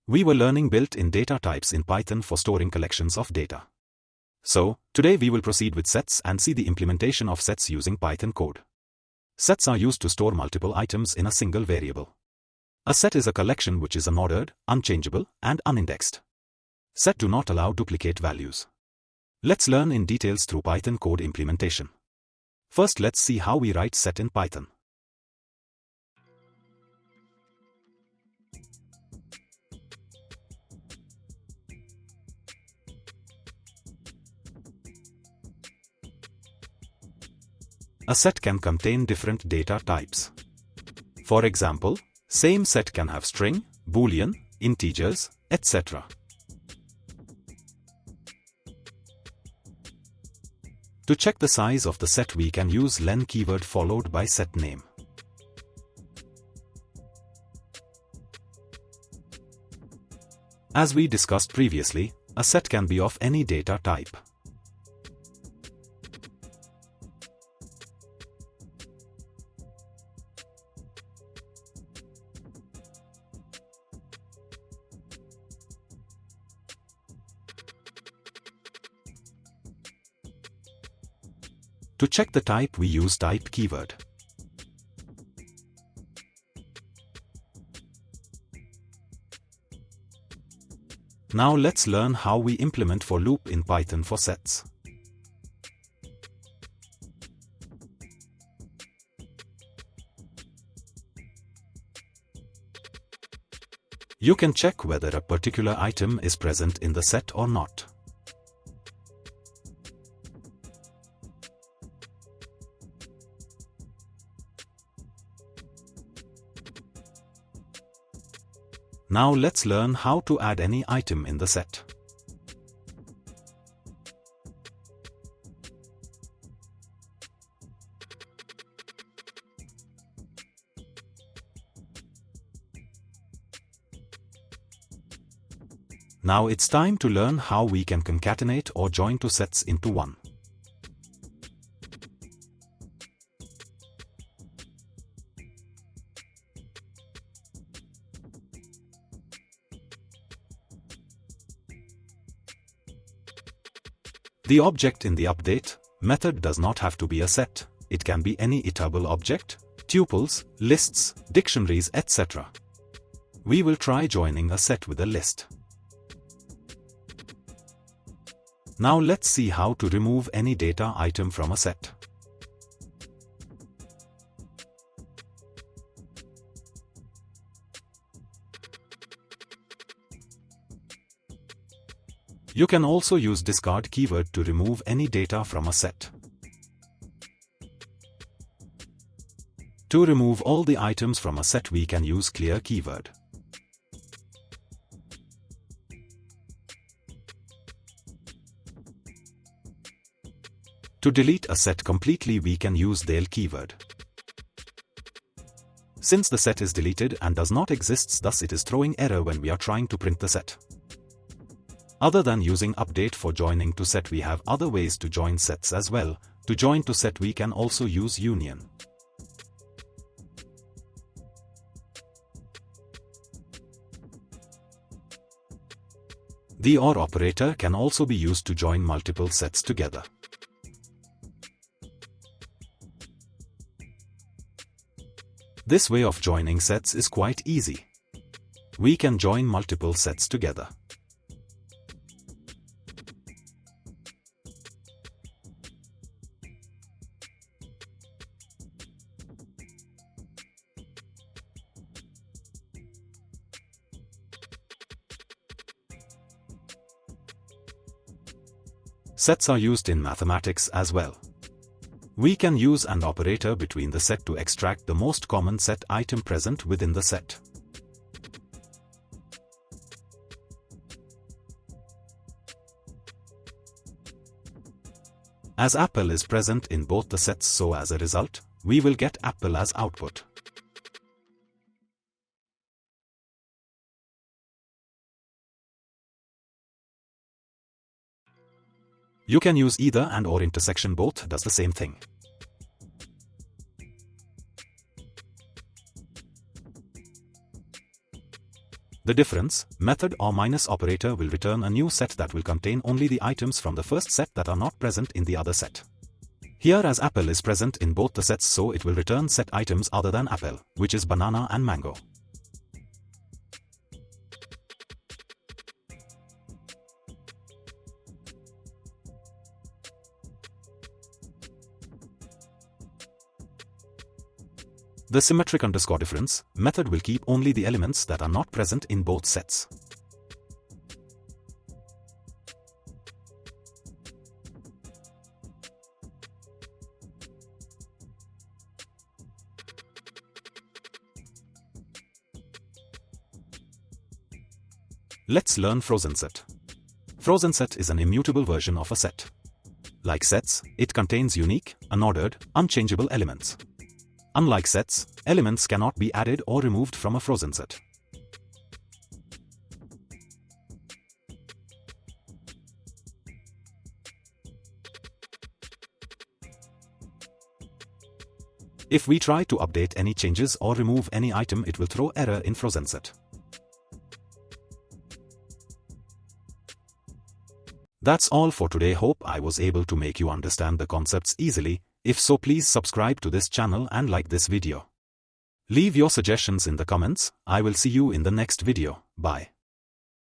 We were learning built-in data types in Python for storing collections of data. So, today we will proceed with sets and see the implementation of sets using Python code. Sets are used to store multiple items in a single variable. A set is a collection which is unordered, unchangeable, and unindexed. Set do not allow duplicate values. Let's learn in details through Python code implementation. First, let's see how we write set in Python. A set can contain different data types. For example, same set can have string, boolean, integers, etc. To check the size of the set, we can use len keyword followed by set name. As we discussed previously, a set can be of any data type. To check the type, we use type keyword. Now let's learn how we implement for loop in Python for sets. You can check whether a particular item is present in the set or not. Now let's learn how to add any item in the set. Now it's time to learn how we can concatenate or join two sets into one. The object in the update method does not have to be a set, it can be any iterable object, tuples, lists, dictionaries, etc. We will try joining a set with a list. Now let's see how to remove any data item from a set. You can also use discard keyword to remove any data from a set. To remove all the items from a set, we can use clear keyword. To delete a set completely, we can use del keyword. Since the set is deleted and does not exist, thus it is throwing error when we are trying to print the set. Other than using update for joining to set, we have other ways to join sets as well. To join to set, we can also use union. The OR operator can also be used to join multiple sets together. This way of joining sets is quite easy. We can join multiple sets together. Sets are used in mathematics as well. We can use an operator between the set to extract the most common set item present within the set. As apple is present in both the sets, so as a result, we will get apple as output. You can use either and or intersection, both does the same thing. The difference, method or minus operator will return a new set that will contain only the items from the first set that are not present in the other set. Here as apple is present in both the sets, so it will return set items other than apple, which is banana and mango. The symmetric underscore difference method will keep only the elements that are not present in both sets. Let's learn frozen set. Frozen set is an immutable version of a set. Like sets, it contains unique, unordered, unchangeable elements. Unlike sets, elements cannot be added or removed from a frozen set. If we try to update any changes or remove any item, it will throw error in frozen set. That's all for today. Hope I was able to make you understand the concepts easily. If so, please subscribe to this channel and like this video. Leave your suggestions in the comments. I will see you in the next video. Bye.